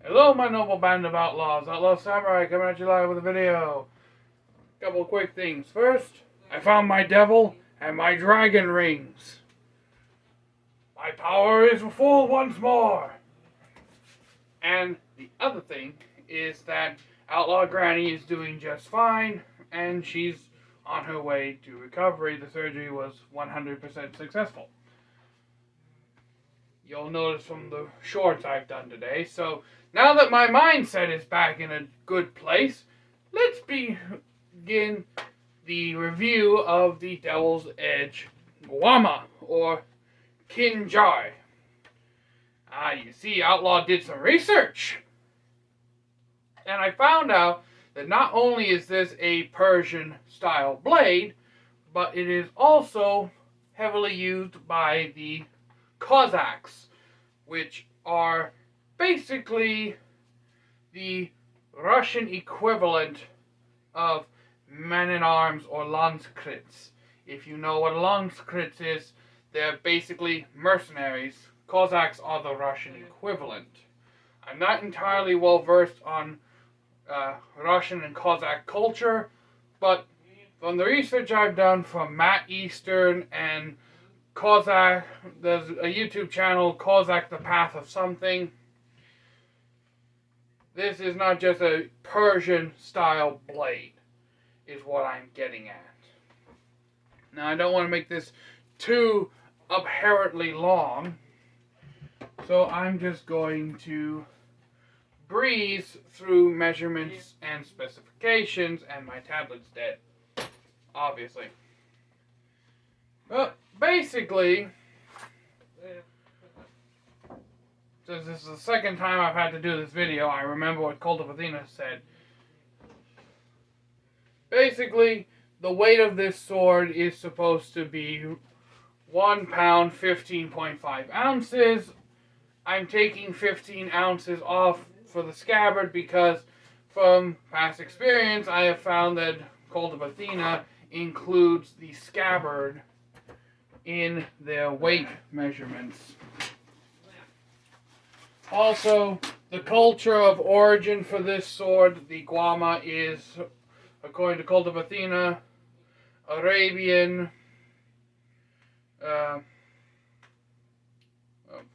Hello, my noble band of outlaws. Outlaw Samurai coming at you live with a video. Couple quick things. First, I found my devil and my dragon rings. My power is full once more. And the other thing is that Outlaw Granny is doing just fine, and she's on her way to recovery. The surgery was 100% successful. You'll notice from the shorts I've done today. So now that my mindset is back in a good place, let's begin the review of the Devil's Edge qama, or kinjai. You see, Outlaw did some research. And I found out that not only is this a Persian-style blade, but it is also heavily used by the Cossacks, which are basically the Russian equivalent of men-at-arms or Landskrits. If you know what a Landskrits is, they're basically mercenaries. Cossacks are the Russian equivalent. I'm not entirely well versed on Russian and Cossack culture, but from the research I've done from Matt Eastern and Cossack, there's a YouTube channel, Cossack the Path of Something. This is not just a Persian-style blade, is what I'm getting at. Now, I don't want to make this too apparently long, so I'm just going to breeze through measurements and specifications, and my tablet's dead, obviously. Well, basically, since this is the second time I've had to do this video, I remember what Cult of Athena said. Basically, the weight of this sword is supposed to be 1 pound, 15.5 ounces. I'm taking 15 ounces off for the scabbard because from past experience, I have found that Cult of Athena includes the scabbard in their weight measurements. Also, the culture of origin for this sword, the qama, is, according to Cult of Athena, Arabian. Oh,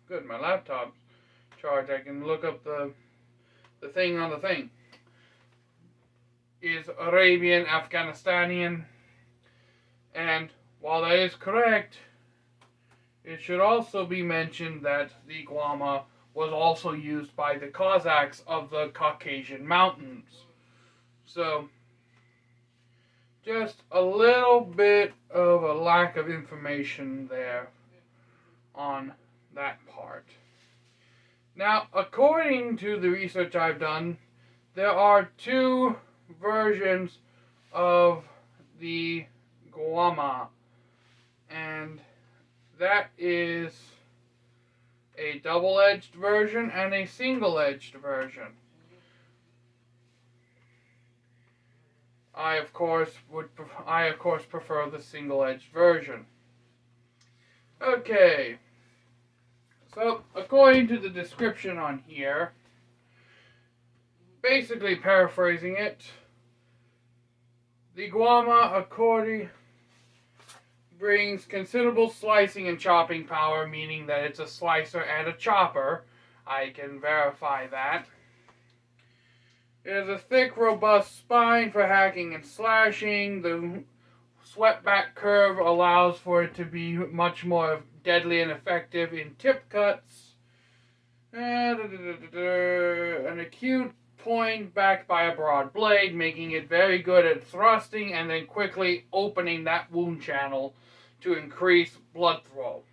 good, my laptop's charged. I can look up the thing on the thing. Is Arabian, Afghanistanian, and while that is correct, it should also be mentioned that the qama was also used by the Cossacks of the Caucasian Mountains. So, just a little bit of a lack of information there on that part. Now, according to the research I've done, there are two versions of the qama, and that is a double-edged version and a single-edged version. I of course prefer the single-edged version. Okay. So, according to the description on here, basically paraphrasing it, the qama brings considerable slicing and chopping power, meaning that it's a slicer and a chopper. I can verify that. It has a thick, robust spine for hacking and slashing. The swept-back curve allows for it to be much more deadly and effective in tip cuts. An acute point backed by a broad blade, making it very good at thrusting and then quickly opening that wound channel to increase blood flow.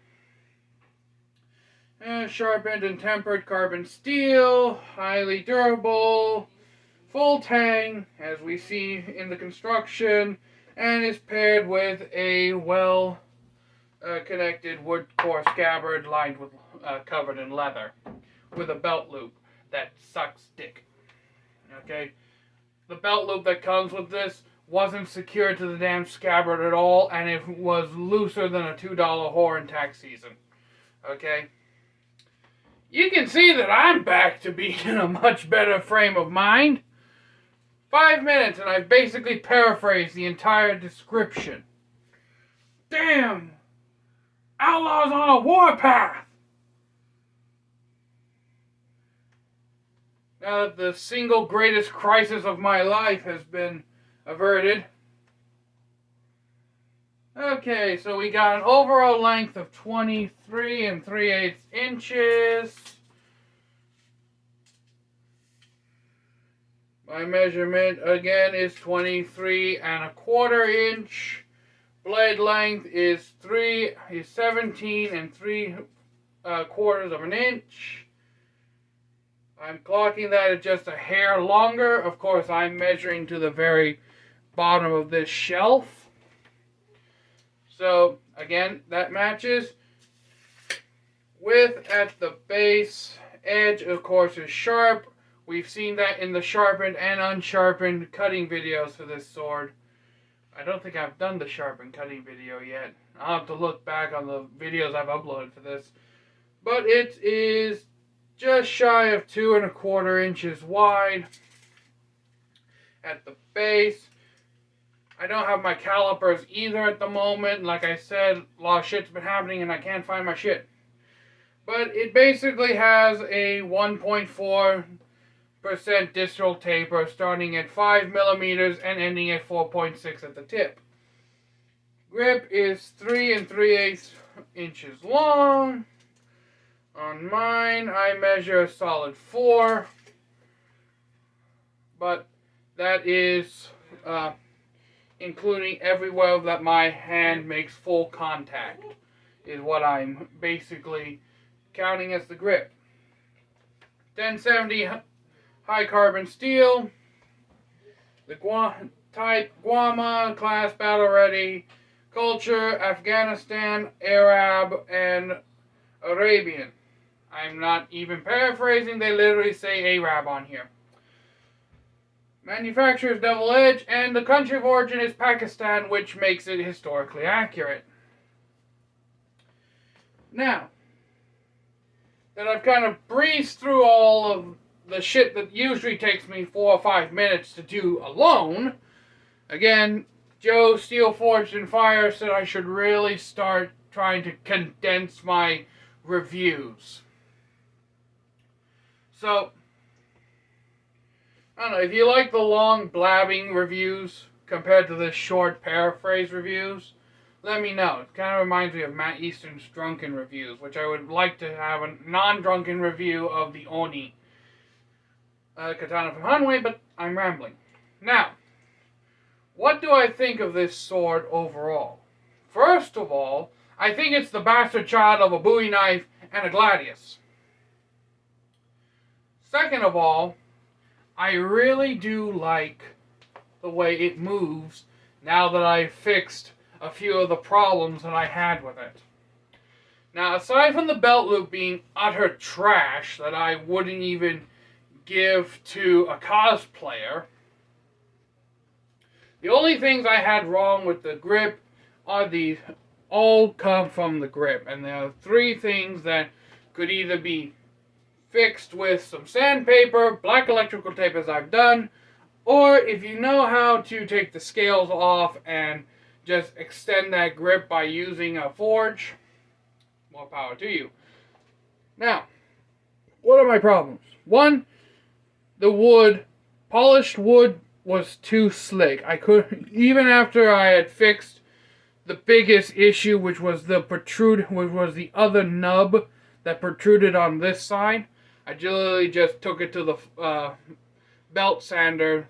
Sharpened and tempered carbon steel, highly durable, full tang, as we see in the construction, and is paired with a well-connected wood core scabbard lined with covered in leather, with a belt loop that sucks dick. Okay, the belt loop that comes with this wasn't secured to the damn scabbard at all, and it was looser than a $2 whore in tax season. Okay, you can see that I'm back to being in a much better frame of mind. 5 minutes and I've basically paraphrased the entire description. Damn! Outlaws on a warpath! Now that the single greatest crisis of my life has been averted. Okay, so we got an overall length of 23 3/8 inches. My measurement again is 23 1/4 inch. Blade length is 17 3/4 of an inch. I'm clocking that at just a hair longer. Of course, I'm measuring to the very bottom of this shelf. So, again, that matches. Width at the base edge, of course, is sharp. We've seen that in the sharpened and unsharpened cutting videos for this sword. I don't think I've done the sharpened cutting video yet. I'll have to look back on the videos I've uploaded for this. But it is just shy of 2 1/4 inches wide at the base. I don't have my calipers either at the moment. Like I said, a lot of shit's been happening and I can't find my shit. But it basically has a 1.4% distal taper starting at 5 millimeters and ending at 4.6 at the tip. Grip is 3 3/8 inches long. On mine, I measure a solid 4. But that is including everywhere that my hand makes full contact, is what I'm basically counting as the grip. 1070 high carbon steel, the type qama, class battle ready, culture Afghanistan, Arab, and Arabian. I'm not even paraphrasing, they literally say Arab on here. Manufacturer is double edge, and the country of origin is Pakistan, which makes it historically accurate. Now, that I've kind of breezed through all of the shit that usually takes me 4 or 5 minutes to do alone, again, Joe Steelforged in Fire said I should really start trying to condense my reviews. So, I don't know, if you like the long blabbing reviews compared to the short paraphrase reviews, let me know. It kind of reminds me of Matt Eastern's drunken reviews, which I would like to have a non-drunken review of the Oni katana from Hanwei, but I'm rambling. Now, what do I think of this sword overall? First of all, I think it's the bastard child of a Bowie knife and a gladius. Second of all, I really do like the way it moves now that I've fixed a few of the problems that I had with it. Now, aside from the belt loop being utter trash that I wouldn't even give to a cosplayer, the only things I had wrong with the grip are these all come from the grip. And there are 3 things that could either be fixed with some sandpaper, black electrical tape as I've done, or if you know how to take the scales off and just extend that grip by using a forge, more power to you. Now, what are my problems? 1, the wood, polished wood was too slick. I could, even after I had fixed the biggest issue, which was the other nub that protruded on this side, I literally just took it to the belt sander,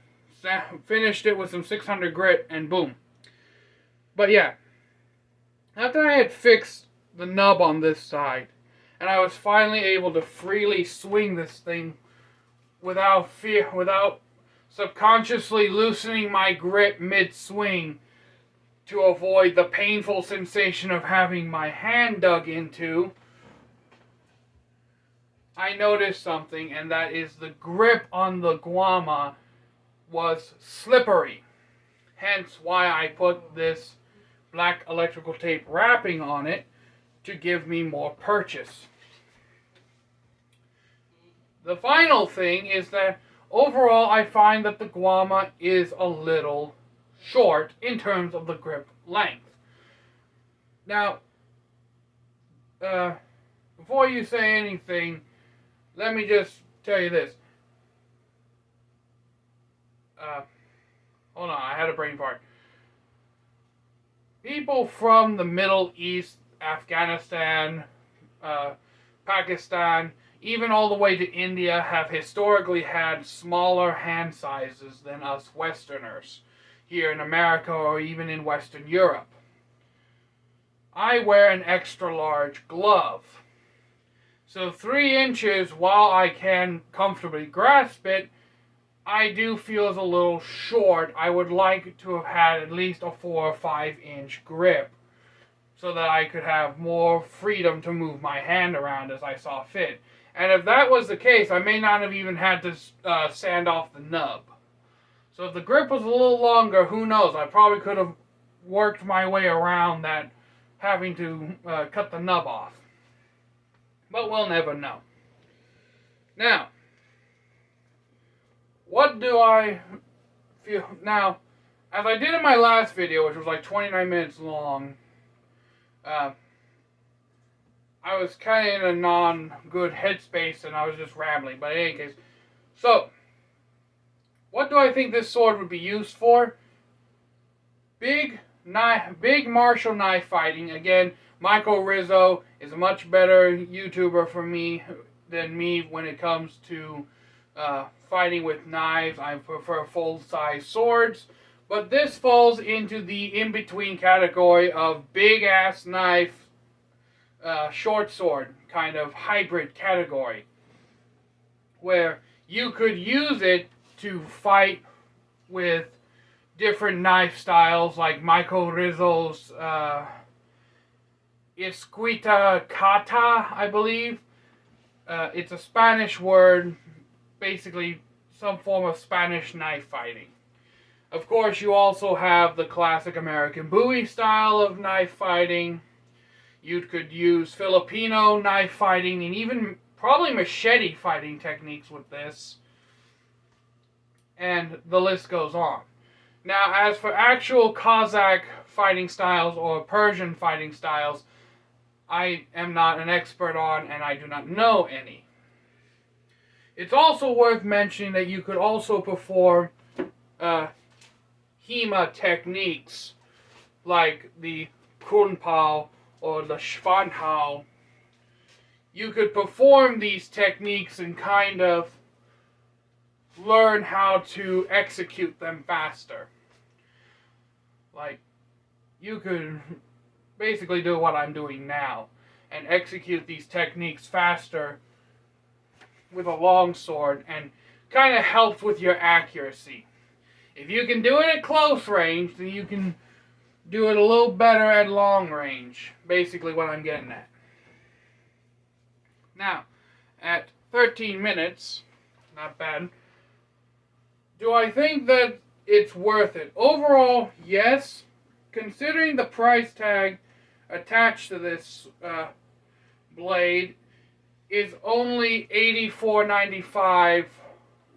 finished it with some 600 grit, and boom. But yeah, after I had fixed the nub on this side, and I was finally able to freely swing this thing without fear, without subconsciously loosening my grip mid-swing to avoid the painful sensation of having my hand dug into, I noticed something, and that is the grip on the qama was slippery. Hence why I put this black electrical tape wrapping on it to give me more purchase. the final thing is that overall I find that the qama is a little short in terms of the grip length. Now, before you say anything, let me just tell you this. Hold on, I had a brain fart. People from the Middle East, Afghanistan, Pakistan, even all the way to India, have historically had smaller hand sizes than us Westerners here in America or even in Western Europe. I wear an extra large glove. So 3 inches, while I can comfortably grasp it, I do feel is a little short. I would like to have had at least a 4 or 5 inch grip so that I could have more freedom to move my hand around as I saw fit. And if that was the case, I may not have even had to sand off the nub. So if the grip was a little longer, who knows? I probably could have worked my way around that, having to cut the nub off. But we'll never know. Now, what do I feel? Now, as I did in my last video, which was like 29 minutes long, I was kind of in a non-good headspace and I was just rambling. But in any case, so, what do I think this sword would be used for? Big martial knife fighting. Again, Michael Rizzo is a much better YouTuber for me than me when it comes to fighting with knives. I prefer full-size swords. But this falls into the in-between category of big-ass knife, short sword, kind of hybrid category. Where you could use it to fight with different knife styles, like Michael Rizzo's Esquita Kata, I believe. It's a Spanish word, basically some form of Spanish knife fighting. Of course, you also have the classic American Bowie style of knife fighting. You could use Filipino knife fighting and even probably machete fighting techniques with this. And the list goes on. Now, as for actual Cossack fighting styles or Persian fighting styles, I am not an expert on, and I do not know any. It's also worth mentioning that you could also perform qama techniques, like the kunpao or the shvanhao. You could perform these techniques and kind of learn how to execute them faster. Like, you could basically do what I'm doing now and execute these techniques faster with a long sword, and kind of helps with your accuracy. If you can do it at close range, then you can do it a little better at long range. Basically what I'm getting at. Now, at 13 minutes, not bad, do I think that it's worth it? Overall, yes. Considering the price tag attached to this blade is only $84.95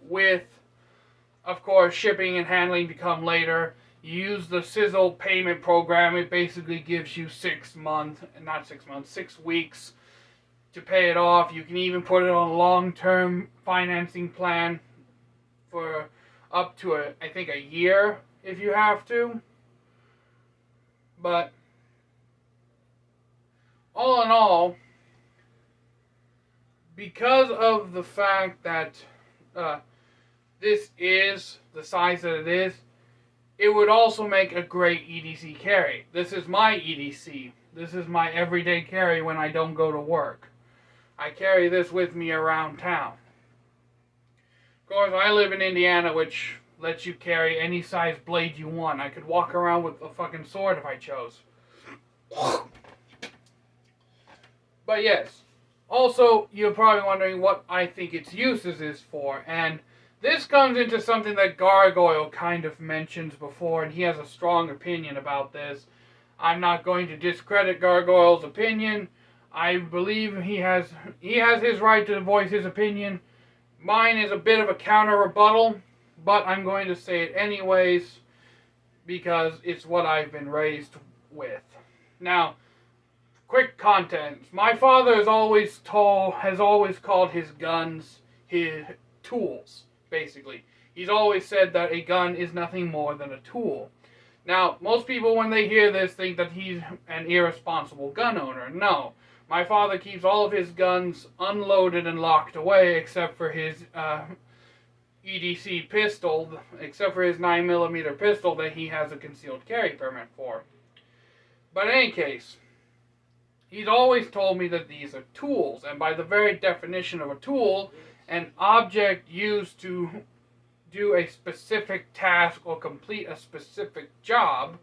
with, of course, shipping and handling to come later. You use the Sizzle payment program. It basically gives you 6 weeks to pay it off. You can even put it on a long-term financing plan for up to, I think, a year if you have to. But all in all, because of the fact that this is the size that it is, it would also make a great EDC carry. This is my EDC. This is my everyday carry when I don't go to work. I carry this with me around town. Of course, I live in Indiana, which lets you carry any size blade you want. I could walk around with a fucking sword if I chose. But yes. Also, you're probably wondering what I think its uses is for, and this comes into something that Gargoyle kind of mentions before, and he has a strong opinion about this. I'm not going to discredit Gargoyle's opinion. I believe he has his right to voice his opinion, Mine is a bit of a counter rebuttal, but I'm going to say it anyways because it's what I've been raised with. Now, quick content. My father has always called his guns his tools, basically. He's always said that a gun is nothing more than a tool. Now, most people when they hear this think that he's an irresponsible gun owner. No. My father keeps all of his guns unloaded and locked away except for his EDC pistol, except for his 9mm pistol that he has a concealed carry permit for. But in any case, he's always told me that these are tools, and by the very definition of a tool, an object used to do a specific task or complete a specific job,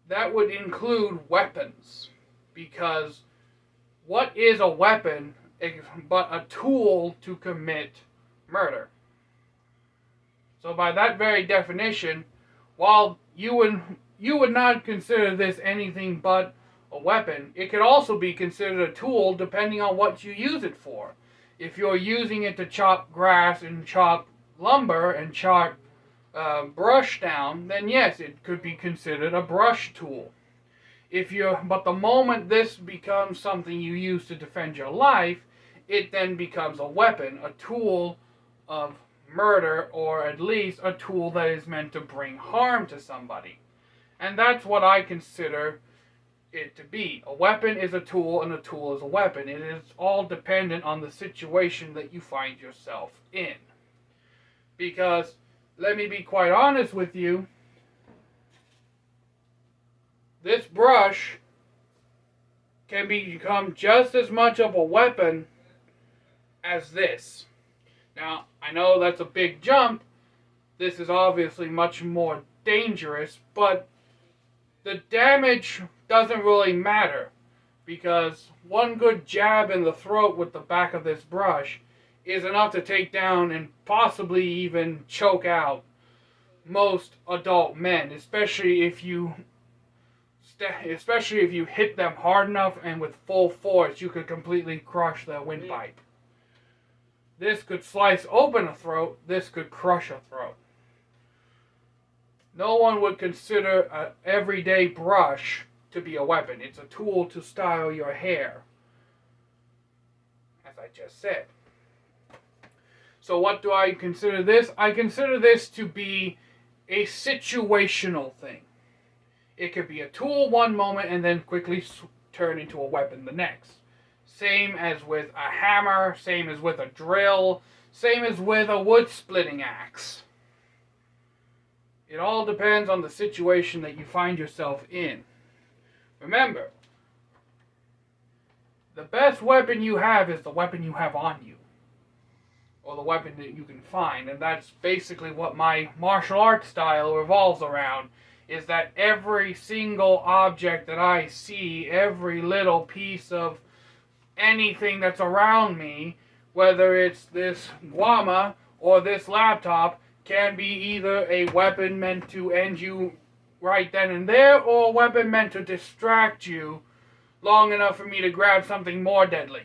that would include weapons. Because what is a weapon but a tool to commit murder? So by that very definition, while you would not consider this anything but a weapon, it could also be considered a tool depending on what you use it for. If you're using it to chop grass and chop lumber and chop brush down, then yes, it could be considered a brush tool. But the moment this becomes something you use to defend your life, it then becomes a weapon, a tool of murder, or at least a tool that is meant to bring harm to somebody. And that's what I consider it to be. A weapon is a tool, and a tool is a weapon. It is all dependent on the situation that you find yourself in. Because, let me be quite honest with you, this brush can become just as much of a weapon as this. Now, I know that's a big jump. This is obviously much more dangerous, but the damage doesn't really matter, because one good jab in the throat with the back of this brush is enough to take down and possibly even choke out most adult men, especially if you hit them hard enough and with full force, you could completely crush their windpipe. This could slice open a throat, this could crush a throat. No one would consider an everyday brush to be a weapon. It's a tool to style your hair, as I just said. So what do I consider this? I consider this to be a situational thing. It could be a tool one moment and then quickly turn into a weapon the next. Same as with a hammer, same as with a drill, same as with a wood splitting axe. It all depends on the situation that you find yourself in. Remember, the best weapon you have is the weapon you have on you, or the weapon that you can find, and that's basically what my martial arts style revolves around, is that every single object that I see, every little piece of anything that's around me, whether it's this qama or this laptop, can be either a weapon meant to end you right then and there, or a weapon meant to distract you long enough for me to grab something more deadly.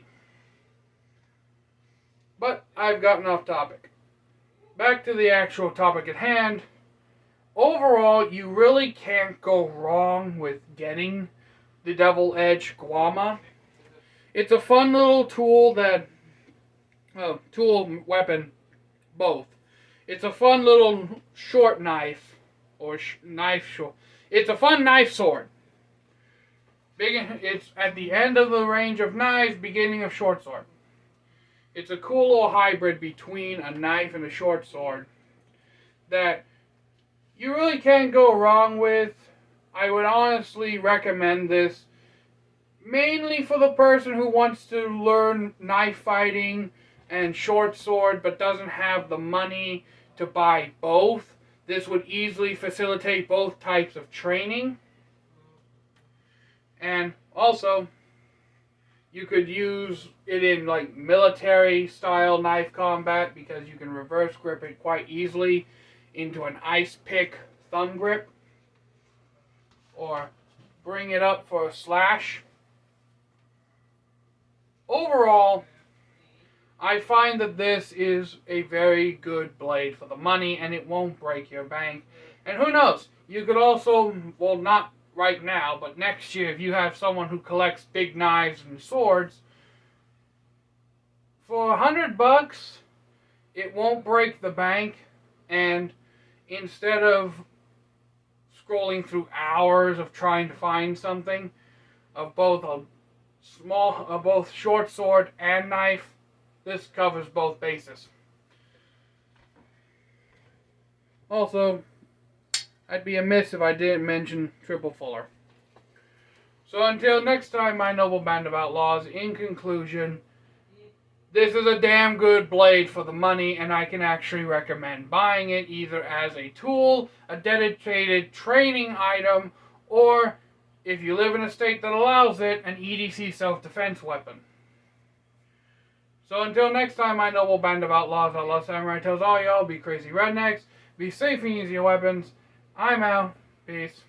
But I've gotten off topic. Back to the actual topic at hand. Overall, you really can't go wrong with getting the Devil Edge qama. It's a fun little tool weapon, both. It's a fun little short knife, or knife short. It's a fun knife sword. It's at the end of the range of knives, beginning of short sword. It's a cool little hybrid between a knife and a short sword that you really can't go wrong with. I would honestly recommend this mainly for the person who wants to learn knife fighting and short sword but doesn't have the money to buy both. This would easily facilitate both types of training. And also, you could use it in like military style knife combat because you can reverse grip it quite easily into an ice pick thumb grip, or bring it up for a slash. Overall, I find that this is a very good blade for the money, and it won't break your bank. And who knows, you could also, well, not right now, but next year, if you have someone who collects big knives and swords, for $100, it won't break the bank, and instead of scrolling through hours of trying to find something of both short sword and knife, this covers both bases. Also, I'd be amiss if I didn't mention triple fuller. So until next time, my noble band of outlaws, in conclusion, this is a damn good blade for the money, and I can actually recommend buying it either as a tool, a dedicated training item, or, if you live in a state that allows it, an EDC self-defense weapon. So until next time, my noble band of outlaws, Outlaw Samurai tells all y'all, be crazy rednecks, be safe and use your weapons. I'm out. Peace.